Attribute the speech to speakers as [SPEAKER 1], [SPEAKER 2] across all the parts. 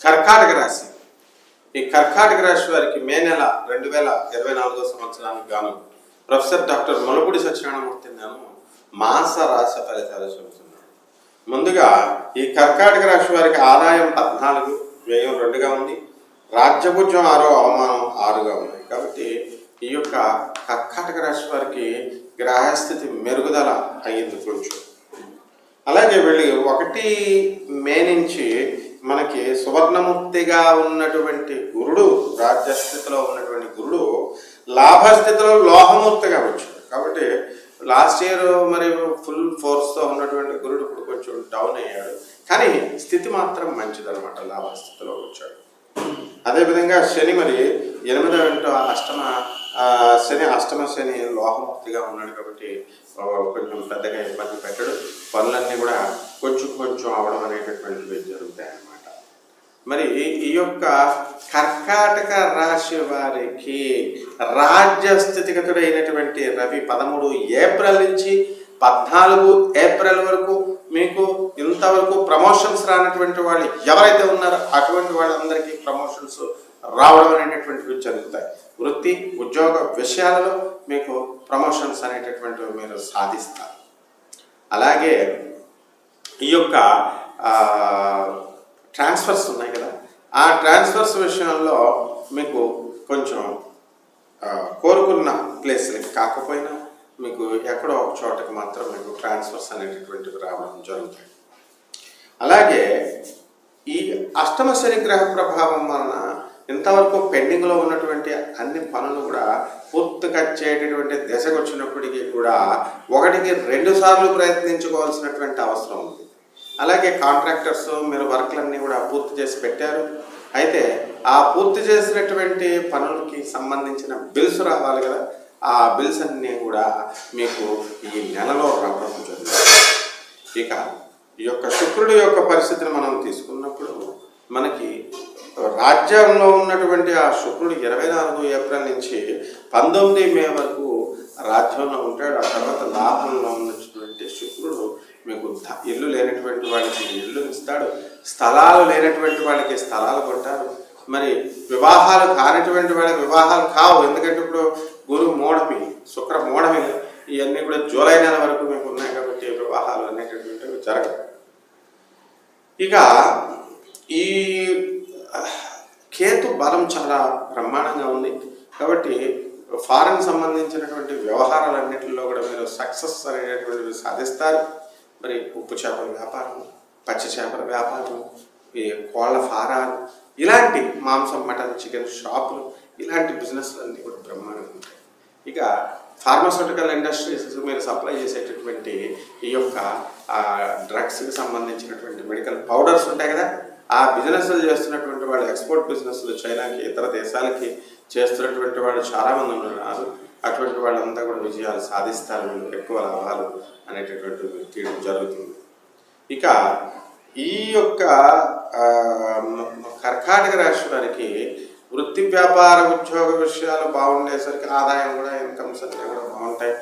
[SPEAKER 1] కర్కాటక రాశి. ఈ కర్కాటక రాశి వారికి మే నెల 2024 సంవత్సరానికి గాను ప్రొఫెసర్ డాక్టర్ ములపూడి సత్యనారాయణమూర్తి గాను మాస రాశి ఫలితాలు చెబుతున్నాను. ముందుగా ఈ కర్కాటక రాశి వారికి ఆదాయం 14, వ్యయం 2గా ఉంది. రాజ్యభుజ్యం 6, అవమానం 6గా ఉన్నాయి. కాబట్టి ఈ యొక్క కర్కాటక రాశి వారికి గ్రహస్థితి మెరుగుదల అయ్యింది కొంచెం. అలాగే వీళ్ళు 1 మే నుంచి మనకి సువర్ణమూర్తిగా ఉన్నటువంటి గురుడు, రాజ్యస్థితిలో ఉన్నటువంటి గురుడు లాభస్థితిలో లోహమూర్తిగా వచ్చాడు. కాబట్టి లాస్ట్ ఇయర్ మరి ఫుల్ ఫోర్స్తో ఉన్నటువంటి గురుడు ఇప్పుడు కొంచెం డౌన్ అయ్యాడు, కానీ స్థితి మాత్రం మంచిదనమాట, లాభస్థితిలో వచ్చాడు. అదేవిధంగా శని మరి 8వ ఇంటో అష్టమ శని లోహమూర్తిగా ఉన్నాడు. కాబట్టి కొంచెం పెద్దగా ఇబ్బంది పెట్టడు, పనులన్నీ కూడా కొంచెం అవడం అనేటటువంటివి జరుగుతాయి అన్నమాట. మరి ఈ యొక్క కర్కాటక రాశి వారికి రాజ్యస్థితిగతుడైనటువంటి రవి 13 ఏప్రిల్ నుంచి 14 ఏప్రిల్ వరకు మీకు ఇంతవరకు ప్రమోషన్స్ రానటువంటి వాళ్ళు ఎవరైతే ఉన్నారో అటువంటి వాళ్ళందరికీ ప్రమోషన్స్ రావడం అనేటటువంటివి జరుగుతాయి. వృత్తి ఉద్యోగ విషయాలలో మీకు ప్రమోషన్స్ అనేటటువంటివి మీరు సాధిస్తారు. అలాగే ఈ యొక్క ట్రాన్స్ఫర్స్ ఉన్నాయి కదా, ఆ ట్రాన్స్ఫర్స్ విషయంలో మీకు కొంచెం కోరుకున్న ప్లేస్లకి కాకపోయినా మీకు ఎక్కడో ఒక చోటకి మాత్రం మీకు ట్రాన్స్ఫర్స్ అనేటటువంటివి రావడం జరుగుతాయి. అలాగే ఈ అష్టమ శని గ్రహ ప్రభావం వలన ఇంతవరకు పెండింగ్లో ఉన్నటువంటి అన్ని పనులు కూడా పూర్తిగా చేయటటువంటి దశకు వచ్చినప్పటికీ కూడా 1కి 2 సార్లు ప్రయత్నించుకోవాల్సినటువంటి అవసరం ఉంది. అలాగే కాంట్రాక్టర్స్ మీరు వర్క్లన్నీ కూడా పూర్తి చేసి పెట్టారు, అయితే ఆ పూర్తి చేసినటువంటి పనులకి సంబంధించిన బిల్స్ రావాలి కదా, ఆ బిల్స్ అన్నీ కూడా మీకు ఈ నెలలో రావడం జరుగుతుంది. ఇక ఈ యొక్క శుక్రుడి యొక్క పరిస్థితిని మనం తీసుకున్నప్పుడు మనకి రాజ్యంలో ఉన్నటువంటి ఆ శుక్రుడు 24 ఏప్రిల్ నుంచి 19 మే వరకు రాజ్యంలో ఉంటాడు. ఆ తర్వాత లాభంలో ఉన్నటువంటి శుక్రుడు మీకు ఇల్లు లేనటువంటి వాళ్ళకి ఇల్లు ఇస్తాడు, స్థలాలు లేనటువంటి వాళ్ళకి స్థలాలు కొంటారు. మరి వివాహాలు కానిటువంటి వాళ్ళకి వివాహాలు కావు, ఎందుకంటే ఇప్పుడు గురు మూఢమి, శుక్ర మూఢమి, ఇవన్నీ కూడా జూలై నెల వరకు మీకు ఉన్నాయి. కాబట్టి వివాహాలు అనేటటువంటివి జరగవు. ఇక ఈ కేతు బలం చాలా బ్రహ్మాండంగా ఉంది. కాబట్టి ఫారెన్ సంబంధించినటువంటి వ్యవహారాలన్నింటిలో కూడా మీరు సక్సెస్ అనేటటువంటివి సాధిస్తారు. మరి ఉప్పు చేపల వ్యాపారం, పచ్చి చేపల వ్యాపారం, ఈ కోళ్ళ ఫారాలు, ఇలాంటి మాంసం, మటన్, చికెన్ షాపులు, ఇలాంటి బిజినెస్లు అన్నీ కూడా బ్రహ్మాండంగా ఉంటాయి. ఇక ఫార్మాస్యూటికల్ ఇండస్ట్రీస్ మీరు సప్లై చేసేటటువంటి ఈ యొక్క డ్రగ్స్కి సంబంధించినటువంటి మెడికల్ పౌడర్స్ ఉంటాయి కదా, ఆ బిజినెస్లు చేస్తున్నటువంటి వాళ్ళు, ఎక్స్పోర్ట్ బిజినెస్లు చైనాకి, ఇతర దేశాలకి చేస్తున్నటువంటి వాళ్ళు చాలామంది ఉన్నారు. అటువంటి వాళ్ళంతా కూడా విజయాలు సాధిస్తారు, వీళ్ళు ఎక్కువ లాభాలు అనేటటువంటివి తీయడం జరుగుతుంది. ఇక ఈ యొక్క కర్కాటక రాశి వారికి వృత్తి వ్యాపార ఉద్యోగ విషయాలు బాగుండేసరికి ఆదాయం కూడా, ఇన్కమ్స్ అన్నీ కూడా బాగుంటాయి.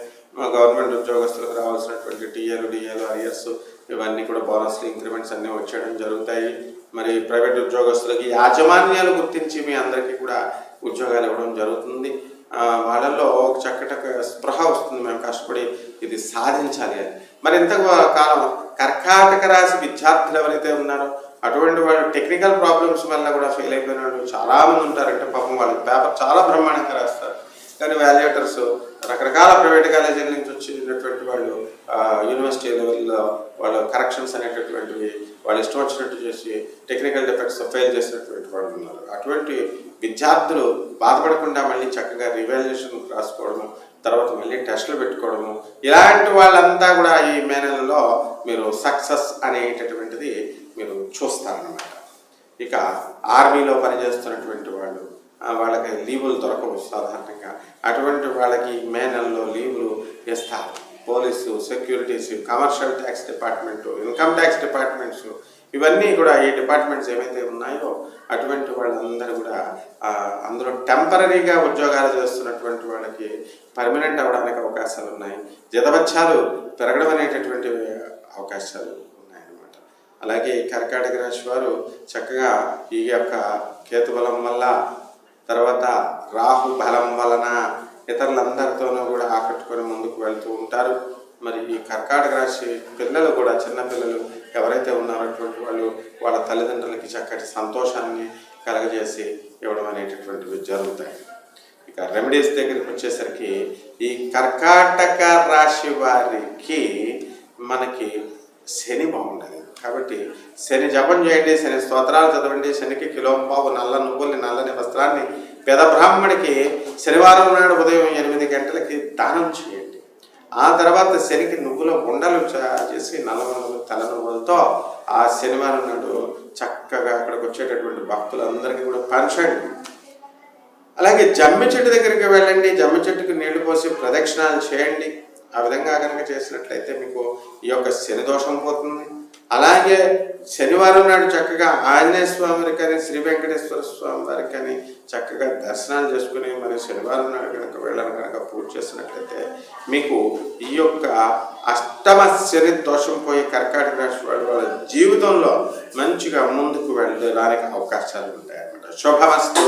[SPEAKER 1] గవర్నమెంట్ ఉద్యోగస్తులకు రావాల్సినటువంటి టీఏలు, అరియర్స్ ఇవన్నీ కూడా బోనస్లు, ఇంక్రిమెంట్స్ అన్నీ వచ్చేయడం జరుగుతాయి. మరి ప్రైవేట్ ఉద్యోగస్తులకి యాజమాన్యాలు గుర్తించి మీ అందరికీ కూడా ఉద్యోగాలు ఇవ్వడం జరుగుతుంది. వాళ్ళల్లో ఒక చక్కటి స్పృహ వస్తుంది, మేము కష్టపడి ఇది సాధించాలి అని. మరి ఇంతకాలం కర్కాటక రాశి విద్యార్థులు ఎవరైతే ఉన్నారో అటువంటి వాళ్ళు టెక్నికల్ ప్రాబ్లమ్స్ వల్ల కూడా ఫెయిల్ అయిపోయిన వాళ్ళు చాలామంది ఉంటారంటే పాపం వాళ్ళకి పేపర్ చాలా బ్రహ్మాండంగా రాస్తారు, కానీ వాల్యుయేటర్స్ రకరకాల ప్రైవేట్ కాలేజీల నుంచి వచ్చినటువంటి వాళ్ళు యూనివర్సిటీ లెవెల్లో వాళ్ళు కరెక్షన్స్ అనేటటువంటివి వాళ్ళు ఇష్టం వచ్చినట్టు చేసి టెక్నికల్ డిఫెక్ట్స్ ఫెయిల్ చేసినటువంటి వాళ్ళు ఉన్నారు. అటువంటి విద్యార్థులు బాధపడకుండా మళ్ళీ చక్కగా రివాల్యుయేషన్ రాసుకోవడము, తర్వాత మళ్ళీ టెస్టులు పెట్టుకోవడము, ఇలాంటి వాళ్ళంతా కూడా ఈ మే నెలలో మీరు సక్సెస్ అనేటటువంటిది మీరు చూస్తారన్నమాట. ఇక ఆర్మీలో పనిచేస్తున్నటువంటి వాళ్ళు, వాళ్ళకి లీవులు దొరకవు సాధారణంగా, అటువంటి వాళ్ళకి మే నెలలో లీవులు ఇస్తారు. Police, securities, commercial tax department, income tax departments, ఇవన్నీ కూడా ఈ డిపార్ట్మెంట్స్ ఏవైతే ఉన్నాయో అటువంటి వాళ్ళందరూ కూడా అందులో టెంపరీగా ఉద్యోగాలు చేస్తున్నటువంటి వాళ్ళకి పర్మనెంట్ అవ్వడానికి అవకాశాలు ఉన్నాయి. జీతభత్యాలు పెరగడం అనేటటువంటి అవకాశాలు ఉన్నాయన్నమాట. అలాగే ఈ కర్కాటక రాశి వారు చక్కగా ఈ యొక్క కేతు బలం వల్ల, తర్వాత రాహు బలం వలన ఇతరులందరితోనూ కూడా ఆకట్టుకొని ముందుకు వెళ్తూ ఉంటారు. మరి ఈ కర్కాటక రాశి పిల్లలు కూడా, చిన్నపిల్లలు ఎవరైతే ఉన్నారో అటువంటి వాళ్ళు వాళ్ళ తల్లిదండ్రులకి చక్కటి సంతోషాన్ని కలగజేసి ఇవ్వడం అనేటటువంటివి జరుగుతాయి. ఇక రెమెడీస్ దగ్గరికి వచ్చేసరికి ఈ కర్కాటక రాశి వారికి మనకి శని బాగుండదు కాబట్టి శని జపం చేయండి, శని స్తోత్రాలు చదవండి, శనికి కిలోంపావు నల్ల నువ్వుల్ని, నల్లని వస్త్రాన్ని పేద బ్రాహ్మడికి శనివారం నాడు ఉదయం 8 గంటలకి దానం చేయండి. ఆ తర్వాత శనికి నువ్వుల ఉండలు చేసి నల్ల నువ్వులు, తెల్ల నువ్వులతో ఆ శనివారం నాడు చక్కగా అక్కడికి వచ్చేటటువంటి భక్తులందరికీ కూడా పంచండి. అలాగే జమ్మి చెట్టు దగ్గరికి వెళ్ళండి, జమ్మి చెట్టుకు నీళ్లు పోసి ప్రదక్షిణాలు చేయండి. ఆ విధంగా కనుక చేసినట్లయితే మీకు ఈ యొక్క శని దోషం పోతుంది. అలాగే శనివారం నాడు చక్కగా ఆంజనేయ స్వామి వారికి కానీ, శ్రీ వెంకటేశ్వర స్వామి వారికి కానీ చక్కగా దర్శనాలు చేసుకుని మరి శనివారం నాడు కనుక వెళ్ళాలని కనుక పూజ చేసినట్లయితే మీకు ఈ యొక్క అష్టమ శని దోషం పోయి కర్కాటక రాశి వాళ్ళ జీవితంలో మంచిగా ముందుకు వెళ్ళడానికి అవకాశాలు ఉంటాయి అన్నమాట. శుభమస్తు.